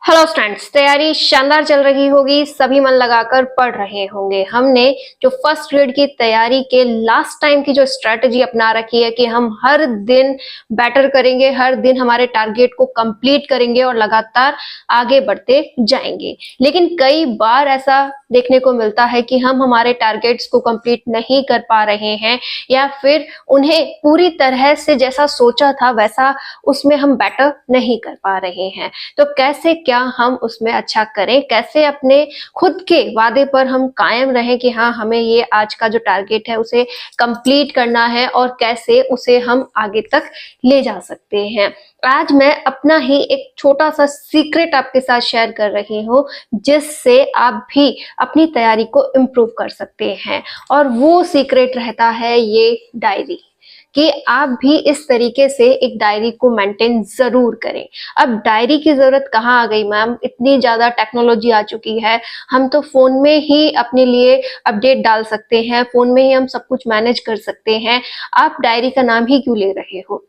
Hello students, तैयारी शानदार चल रही होगी। सभी मन लगाकर पढ़ रहे होंगे। हमने जो फर्स्ट ग्रेड की तैयारी के लास्ट टाइम की जो स्ट्रेटजी अपना रखी है कि हम हर दिन बेटर करेंगे, हर दिन हमारे टारगेट को कंप्लीट करेंगे और लगातार आगे बढ़ते जाएंगे। लेकिन कई बार ऐसा देखने को मिलता है कि हम हमारे टारगेट्स को कंप्लीट नहीं कर पा रहे हैं या फिर उन्हें पूरी तरह से जैसा सोचा था वैसा उसमें हम बेटर नहीं कर पा रहे हैं। तो कैसे क्या हम उसमें अच्छा करें, कैसे अपने खुद के वादे पर हम कायम रहें कि हाँ, हमें ये आज का जो टारगेट है उसे कंप्लीट करना है और कैसे उसे हम आगे तक ले जा सकते हैं। आज मैं अपना ही एक छोटा सा सीक्रेट आपके साथ शेयर कर रही हूँ जिससे आप भी अपनी तैयारी को इम्प्रूव कर सकते हैं। और वो सीक्रेट रहता है ये डायरी, कि आप भी इस तरीके से एक डायरी को मेंटेन जरूर करें। अब डायरी की जरूरत कहाँ आ गई मैम, इतनी ज्यादा टेक्नोलॉजी आ चुकी है, हम तो फोन में ही अपने लिए अपडेट डाल सकते हैं, फोन में ही हम सब कुछ मैनेज कर सकते हैं। आप डायरी का नाम ही क्यों ले रहे हो?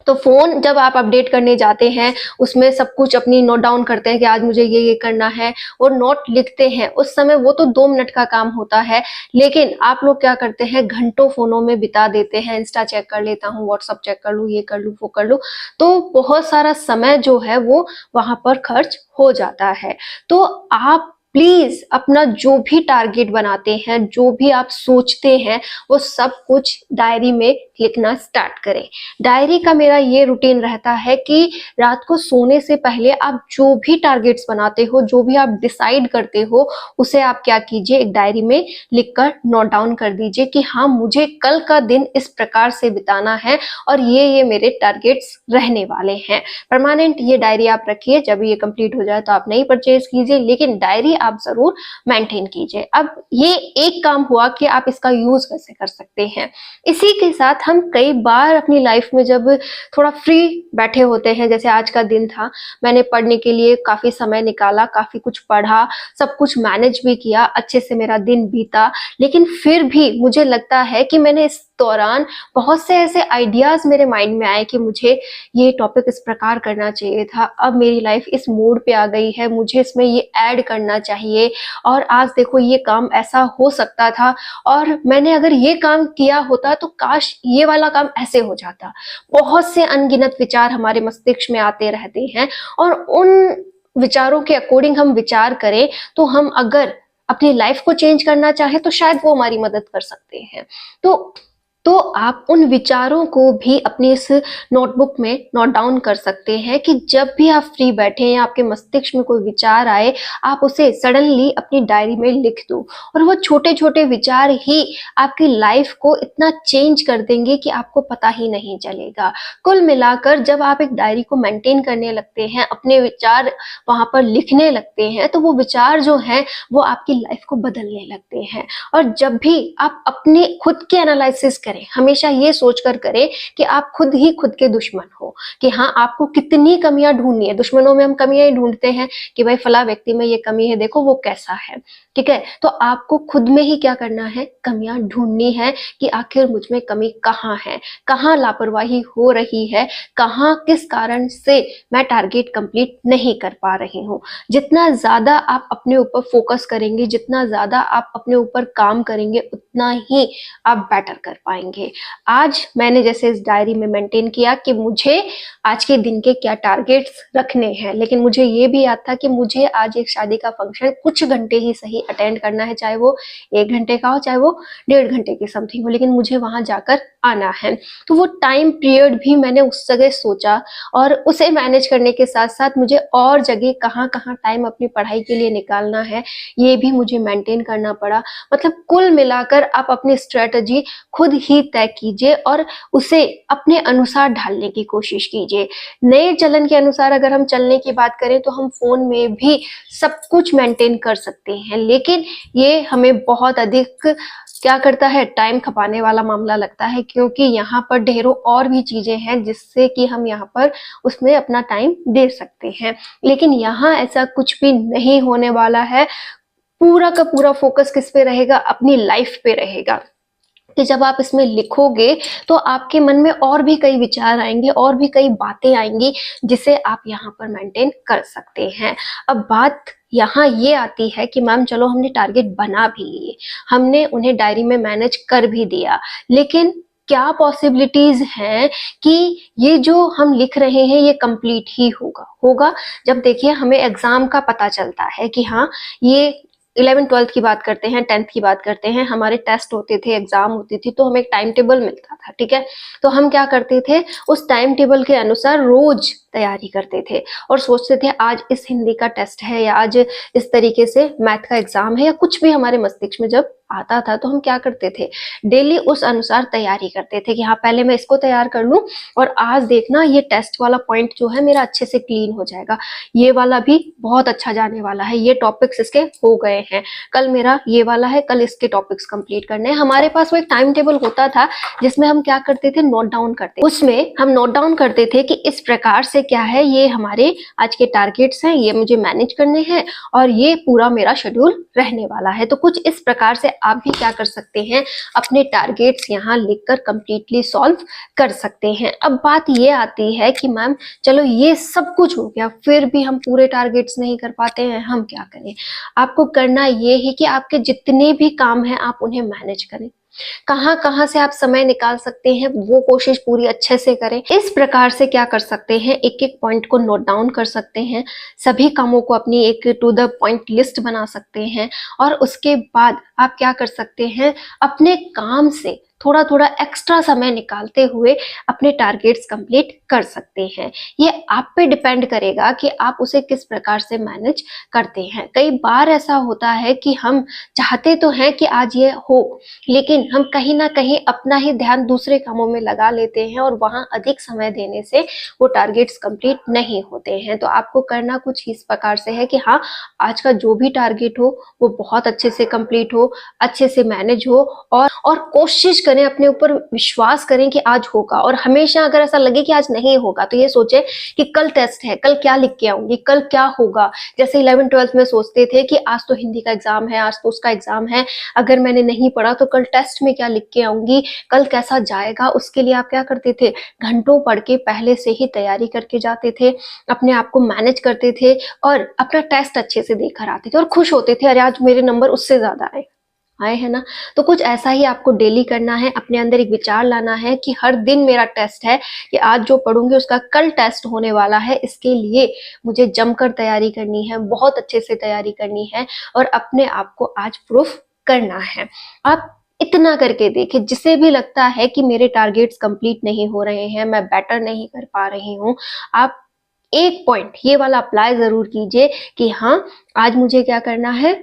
तो फोन जब आप अपडेट करने जाते हैं उसमें सब कुछ अपनी नोट डाउन करते हैं कि आज मुझे ये करना है और नोट लिखते हैं। उस समय वो तो 2 मिनट का काम होता है, लेकिन आप लोग क्या करते हैं, घंटों फोनों में बिता देते हैं। इंस्टा चेक कर लेता हूँ, व्हाट्सअप चेक कर लूँ, ये कर लूँ, वो कर लूँ। तो बहुत सारा समय जो है वो वहां पर खर्च हो जाता है। तो आप प्लीज अपना जो भी टारगेट बनाते हैं, जो भी आप सोचते हैं, वो सब कुछ डायरी में लिखना स्टार्ट करें। डायरी का मेरा ये रूटीन रहता है कि रात को सोने से पहले आप जो भी टारगेट्स बनाते हो, जो भी आप डिसाइड करते हो, उसे आप क्या कीजिए, एक डायरी में लिखकर नोट डाउन कर दीजिए कि हाँ, मुझे कल का दिन इस प्रकार से बिताना है और ये मेरे टारगेट्स रहने वाले हैं। परमानेंट ये डायरी आप रखिए, जब ये कंप्लीट हो जाए तो आप नई परचेज कीजिए, लेकिन डायरी आप जरूर मेंटेन कीजिए। अब ये एक काम हुआ कि आप इसका यूज कैसे कर सकते हैं। इसी के साथ हम कई बार अपनी लाइफ में जब थोड़ा फ्री बैठे होते हैं, जैसे आज का दिन था, मैंने पढ़ने के लिए काफी समय निकाला, काफी कुछ पढ़ा, सब कुछ मैनेज भी किया, अच्छे से मेरा दिन बीता। लेकिन फिर भी मुझे लगता है कि मैंने इस दौरान बहुत से ऐसे आइडियाज मेरे माइंड में आए कि मुझे ये टॉपिक इस प्रकार करना चाहिए था, अब मेरी लाइफ इस मोड पे आ गई है, मुझे इसमें ये ऐड करना चाहिए, और आज देखो ये काम ऐसा हो सकता था, और मैंने अगर ये काम किया होता तो काश ये वाला काम ऐसे हो जाता। बहुत से अनगिनत विचार हमारे मस्तिष्क में आते रहते हैं, और उन विचारों के अकॉर्डिंग हम विचार करें तो हम अगर अपनी लाइफ को चेंज करना चाहे तो शायद वो हमारी मदद कर सकते हैं। तो आप उन विचारों को भी अपनी इस नोटबुक में नोट डाउन कर सकते हैं कि जब भी आप फ्री बैठे या आपके मस्तिष्क में कोई विचार आए, आप उसे सडनली अपनी डायरी में लिख दो। और वो छोटे छोटे विचार ही आपकी लाइफ को इतना चेंज कर देंगे कि आपको पता ही नहीं चलेगा। कुल मिलाकर जब आप एक डायरी को मेंटेन करने लगते हैं, अपने विचार वहां पर लिखने लगते हैं, तो वो विचार जो हैं वो आपकी लाइफ को बदलने लगते हैं। और जब भी आप अपने खुद के एनालिसिस करें, हमेशा ये सोचकर करें कि आप खुद ही खुद के दुश्मन हो, कि हाँ, आपको कितनी कमियां ढूंढनी है। दुश्मनों में हम कमियां ही ढूंढते हैं कि भाई फला व्यक्ति में ये कमी है, देखो वो कैसा है। ठीक है, तो आपको खुद में ही क्या करना है, कमियां ढूंढनी है कि आखिर मुझ में कमी कहाँ है, कहाँ लापरवाही हो रही है, कहाँ किस कारण से मैं टारगेट कंप्लीट नहीं कर पा रही हूँ। जितना ज्यादा आप अपने ऊपर फोकस करेंगे, जितना ज्यादा आप अपने ऊपर काम करेंगे, उतना ही आप बेटर कर पाएंगे। आज मैंने जैसे इस डायरी में मेंटेन किया कि मुझे आज के दिन के क्या टारगेट्स रखने हैं, लेकिन मुझे ये भी याद था कि मुझे आज एक शादी का फंक्शन कुछ घंटे ही सही अटेंड करना है, चाहे वो 1 घंटे का हो, चाहे वो 1.5 घंटे की समथिंग हो, लेकिन मुझे वहां जाकर आना है। तो वो टाइम पीरियड भी मैंने उस जगह सोचा, और उसे मैनेज करने के साथ साथ मुझे और जगह कहाँ कहाँ टाइम अपनी पढ़ाई के लिए निकालना है, ये भी मुझे मेंटेन करना पड़ा। मतलब कुल मिलाकर आप अपनी स्ट्रेटजी खुद ही तय कीजिए और उसे अपने अनुसार ढालने की कोशिश कीजिए। नए चलन के अनुसार अगर हम चलने की बात करें तो हम फोन में भी सब कुछ मेंटेन कर सकते हैं, लेकिन ये हमें बहुत अधिक क्या करता है, टाइम खपाने वाला मामला लगता है, क्योंकि यहाँ पर ढेरों और भी चीजें हैं जिससे कि हम यहाँ पर उसमें अपना टाइम दे सकते हैं। लेकिन यहाँ ऐसा कुछ भी नहीं होने वाला है। पूरा का पूरा फोकस किस पे रहेगा, अपनी लाइफ पे रहेगा। कि जब आप इसमें लिखोगे तो आपके मन में और भी कई विचार आएंगे, और भी कई बातें आएंगी जिसे आप यहाँ पर मेंटेन कर सकते हैं। अब बात यहाँ ये आती है कि मैम चलो हमने टारगेट बना भी लिए, हमने उन्हें डायरी में मैनेज कर भी दिया, लेकिन क्या पॉसिबिलिटीज हैं कि ये जो हम लिख रहे हैं ये कंप्लीट ही होगा। जब देखिए हमें एग्जाम का पता चलता है कि हाँ ये 11th-12th की बात करते हैं, 10th की बात करते हैं, हमारे टेस्ट होते थे, एग्जाम होती थी, तो हमें एक टाइम टेबल मिलता था, ठीक है। तो हम क्या करते थे, उस टाइम टेबल के अनुसार रोज तैयारी करते थे और सोचते थे आज इस हिंदी का टेस्ट है या आज इस तरीके से मैथ का एग्जाम है, या कुछ भी हमारे मस्तिष्क में जब आता था तो हम क्या करते थे, डेली उस अनुसार तैयारी करते थे कि हाँ पहले मैं इसको तैयार कर लूं और आज देखना ये टेस्ट वाला पॉइंट जो है मेरा अच्छे से क्लीन हो जाएगा, ये वाला भी बहुत अच्छा जाने वाला है, ये टॉपिक्स इसके हो गए हैं, कल मेरा ये वाला है, कल इसके टॉपिक्स कंप्लीट करने हैं। हमारे पास वो एक टाइम टेबल होता था जिसमें हम क्या करते थे, नोट डाउन करते, उसमें हम नोट डाउन करते थे कि इस प्रकार से क्या है, ये हमारे आज के टारगेट्स हैं, ये मुझे मैनेज करने हैं और ये पूरा मेरा शेड्यूल रहने वाला है। तो कुछ इस प्रकार से आप भी क्या कर सकते हैं, अपने टारगेट्स यहाँ लिखकर कंप्लीटली सॉल्व कर सकते हैं। अब बात ये आती है कि मैम चलो ये सब कुछ हो गया, फिर भी हम पूरे टारगेट्स नहीं कर पाते हैं, हम क्या करें। आपको करना ये है कि आपके जितने भी काम हैं आप उन्हें मैनेज करें, कहां कहां से आप समय निकाल सकते हैं वो कोशिश पूरी अच्छे से करें। इस प्रकार से क्या कर सकते हैं, एक एक पॉइंट को नोट डाउन कर सकते हैं, सभी कामों को अपनी एक टू द पॉइंट लिस्ट बना सकते हैं और उसके बाद आप क्या कर सकते हैं, अपने काम से थोड़ा थोड़ा एक्स्ट्रा समय निकालते हुए अपने टारगेट्स कंप्लीट कर सकते हैं। ये आप पे डिपेंड करेगा कि आप उसे किस प्रकार से मैनेज करते हैं। कई बार ऐसा होता है कि हम चाहते तो हैं कि आज ये हो, लेकिन हम कहीं ना कहीं अपना ही ध्यान दूसरे कामों में लगा लेते हैं और वहां अधिक समय देने से वो टारगेट्स कंप्लीट नहीं होते हैं। तो आपको करना कुछ इस प्रकार से है कि हाँ आज का जो भी टारगेट हो वो बहुत अच्छे से कंप्लीट हो, अच्छे से मैनेज हो और कोशिश करें, अपने ऊपर विश्वास करें कि आज होगा। और हमेशा अगर ऐसा लगे कि आज नहीं होगा तो ये सोचे कि कल टेस्ट है, कल क्या लिख के आऊंगी, कल क्या होगा। जैसे 11th-12th में सोचते थे कि आज तो हिंदी का एग्जाम है, आज तो उसका एग्जाम है, अगर मैंने नहीं पढ़ा तो कल टेस्ट में क्या लिख के आऊंगी, कल कैसा जाएगा। उसके लिए आप क्या करते थे, घंटों पढ़ के पहले से ही तैयारी करके जाते थे, अपने आप को मैनेज करते थे और अपना टेस्ट अच्छे से देकर आते थे और खुश होते थे, अरे आज मेरे नंबर उससे ज्यादा आए है ना। तो कुछ ऐसा ही आपको डेली करना है, अपने अंदर एक विचार लाना है कि हर दिन मेरा टेस्ट है, कि आज जो पढ़ूंगी उसका कल टेस्ट होने वाला है, इसके लिए मुझे जमकर तैयारी करनी है, बहुत अच्छे से तैयारी करनी है और अपने आप को आज प्रूफ करना है। आप इतना करके देखिए, जिसे भी लगता है कि मेरे टारगेट्स कंप्लीट नहीं हो रहे हैं, मैं बेटर नहीं कर पा रही हूँ, आप एक पॉइंट ये वाला अप्लाई जरूर कीजिए कि हाँ आज मुझे क्या करना है,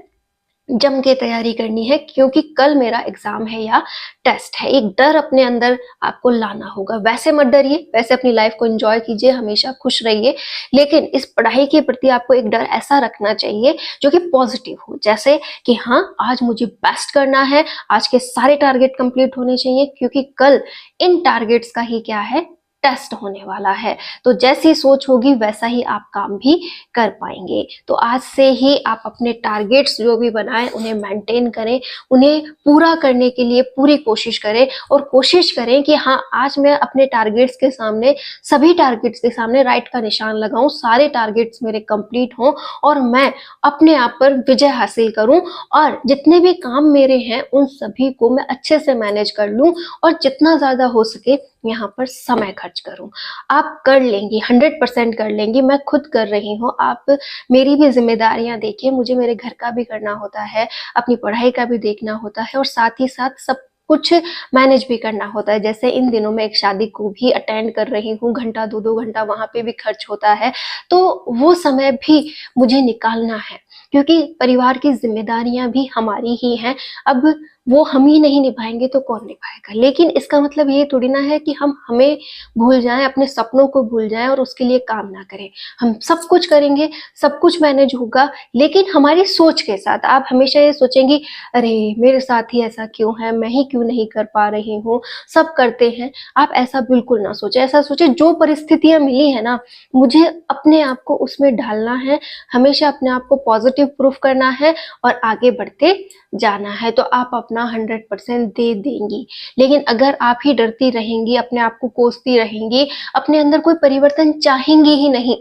जम के तैयारी करनी है, क्योंकि कल मेरा एग्जाम है या टेस्ट है। एक डर अपने अंदर आपको लाना होगा। वैसे मत डरिए, वैसे अपनी लाइफ को एंजॉय कीजिए, हमेशा खुश रहिए, लेकिन इस पढ़ाई के प्रति आपको एक डर ऐसा रखना चाहिए जो कि पॉजिटिव हो, जैसे कि हाँ आज मुझे बेस्ट करना है, आज के सारे टारगेट कंप्लीट होने चाहिए, क्योंकि कल इन टारगेट्स का ही क्या है, टेस्ट होने वाला है। तो जैसी सोच होगी वैसा ही आप काम भी कर पाएंगे। तो आज से ही आप अपने टारगेट्स जो भी बनाएं उन्हें मेंटेन करें, उन्हें पूरा करने के लिए पूरी कोशिश करें और कोशिश करें कि हाँ आज मैं अपने टारगेट्स के सामने, सभी टारगेट्स के सामने राइट का निशान लगाऊं, सारे टारगेट्स मेरे कंप्लीट हों और मैं अपने आप पर विजय हासिल करूं और जितने भी काम मेरे हैं उन सभी को मैं अच्छे से मैनेज कर लूं और जितना ज्यादा हो सके यहाँ पर समय खर्च करूं। आप कर लेंगी, 100% कर लेंगी, मैं खुद कर रही हूँ। आप मेरी भी जिम्मेदारियां देखिए, मुझे मेरे घर का भी करना होता है, अपनी पढ़ाई का भी देखना होता है और साथ ही साथ सब कुछ मैनेज भी करना होता है। जैसे इन दिनों में एक शादी को भी अटेंड कर रही हूँ, घंटा 2-2 घंटा वहां पे भी खर्च होता है, तो वो समय भी मुझे निकालना है, क्योंकि परिवार की जिम्मेदारियां भी हमारी ही हैं। अब वो हम ही नहीं निभाएंगे तो कौन निभाएगा। लेकिन इसका मतलब ये थोड़ी ना है कि हम हमें भूल जाएं, अपने सपनों को भूल जाएं और उसके लिए काम ना करें। हम सब कुछ करेंगे, सब कुछ मैनेज होगा, लेकिन हमारी सोच के साथ। आप हमेशा ये सोचेंगी अरे मेरे साथ ही ऐसा क्यों है, मैं ही क्यों नहीं कर पा रही हूँ, सब करते हैं। आप ऐसा बिल्कुल ना सोचे, ऐसा सोचे जो परिस्थितियां मिली है ना, मुझे अपने आप को उसमें ढालना है, हमेशा अपने आप को पॉजिटिव पॉजिटिव प्रूफ करना है और आगे बढ़ते जाना है, तो आप अपना 100% दे देंगी। लेकिन अगर आप ही डरती रहेंगी, अपने आप को कोसती रहेंगी, अपने अंदर कोई परिवर्तन चाहेंगी ही नहीं,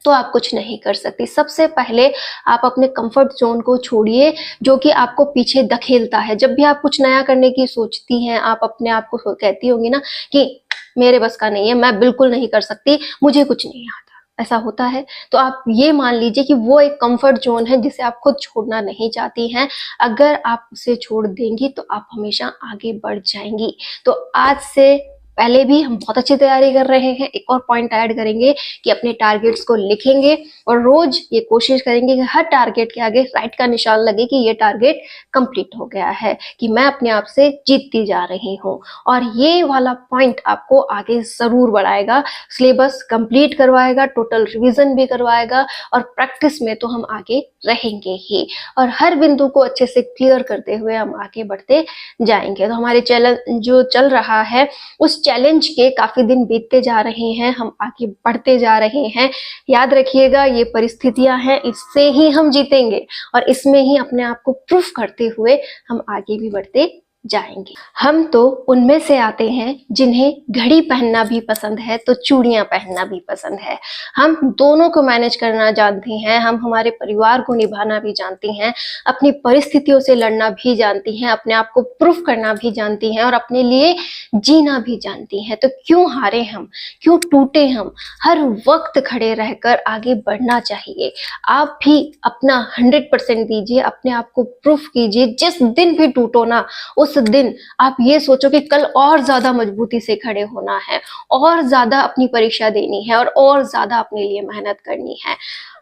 तो आप कुछ नहीं कर सकती। सबसे पहले आप अपने कंफर्ट जोन को छोड़िए, जो कि आपको पीछे धकेलता है। जब भी आप कुछ नया करने की सोचती हैं, आप अपने आप को कहती होंगी ना कि मेरे बस का नहीं है, मैं बिल्कुल नहीं कर सकती, मुझे कुछ नहीं आता, ऐसा होता है। तो आप ये मान लीजिए कि वो एक कंफर्ट जोन है जिसे आप खुद छोड़ना नहीं चाहती हैं। अगर आप उसे छोड़ देंगी तो आप हमेशा आगे बढ़ जाएंगी। तो आज से पहले भी हम बहुत अच्छी तैयारी कर रहे हैं, एक और पॉइंट ऐड करेंगे कि अपने टारगेट्स को लिखेंगे और रोज ये कोशिश करेंगे कि हर टारगेट के आगे राइट का निशान लगे कि ये टारगेट कंप्लीट हो गया है, कि मैं अपने आप से जीतती जा रही हूँ। और ये वाला पॉइंट आपको आगे जरूर बढ़ाएगा, सिलेबस कंप्लीट करवाएगा, टोटल रिवीजन भी करवाएगा और प्रैक्टिस में तो हम आगे रहेंगे ही, और हर बिंदु को अच्छे से क्लियर करते हुए हम आगे बढ़ते जाएंगे। तो हमारे चैनल जो चल रहा है, उस चैलेंज के काफी दिन बीतते जा रहे हैं, हम आगे बढ़ते जा रहे हैं। याद रखिएगा, ये परिस्थितियां हैं, इससे ही हम जीतेंगे और इसमें ही अपने आप को प्रूफ करते हुए हम आगे भी बढ़ते जाएंगे। हम तो उनमें से आते हैं जिन्हें घड़ी पहनना भी पसंद है तो चूड़ियां पहनना भी पसंद है। हम दोनों को मैनेज करना जानती हैं, हम हमारे परिवार को निभाना भी जानती हैं, अपनी परिस्थितियों से लड़ना भी जानती हैं, अपने आप को प्रूफ करना भी जानती हैं और अपने लिए जीना भी जानती हैं। तो क्यों हारे हम, क्यों टूटे हम? हर वक्त खड़े रहकर आगे बढ़ना चाहिए। आप भी अपना 100% दीजिए, अपने आप को प्रूफ कीजिए। जिस दिन भी टूटो ना, उस दिन आप ये सोचो कि कल और ज्यादा मजबूती से खड़े होना है, और ज्यादा अपनी परीक्षा देनी है और ज्यादा अपने लिए मेहनत करनी है।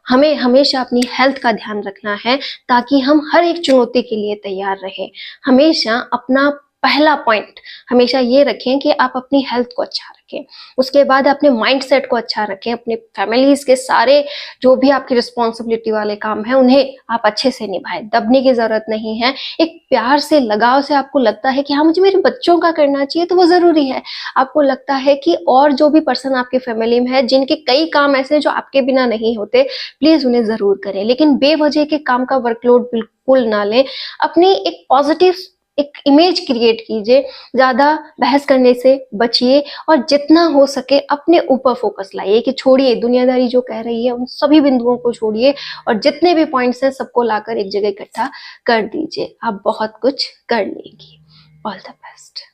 हमें हमेशा अपनी हेल्थ का ध्यान रखना है ताकि हम हर एक चुनौती के लिए तैयार रहें। हमेशा अपना पहला पॉइंट हमेशा ये रखें कि आप अपनी हेल्थ को अच्छा रखें, उसके बाद अपने माइंड सेट को अच्छा रखें, अपने फैमिलीज के सारे जो भी आपकी रिस्पॉन्सिबिलिटी वाले काम हैं उन्हें आप अच्छे से निभाएं। दबने की जरूरत नहीं है, एक प्यार से लगाव से आपको लगता है कि हाँ मुझे मेरे बच्चों का करना चाहिए तो वो जरूरी है। आपको लगता है कि और जो भी पर्सन आपके फैमिली में है जिनके कई काम ऐसे जो आपके बिना नहीं होते, प्लीज उन्हें जरूर करें, लेकिन बेवजह के काम का वर्कलोड बिल्कुल ना लें। अपनी एक पॉजिटिव एक इमेज क्रिएट कीजिए, ज्यादा बहस करने से बचिए और जितना हो सके अपने ऊपर फोकस लाइए, कि छोड़िए दुनियादारी जो कह रही है उन सभी बिंदुओं को छोड़िए और जितने भी पॉइंट्स हैं सबको लाकर एक जगह इकट्ठा कर दीजिए। आप बहुत कुछ कर लेंगी। All the best.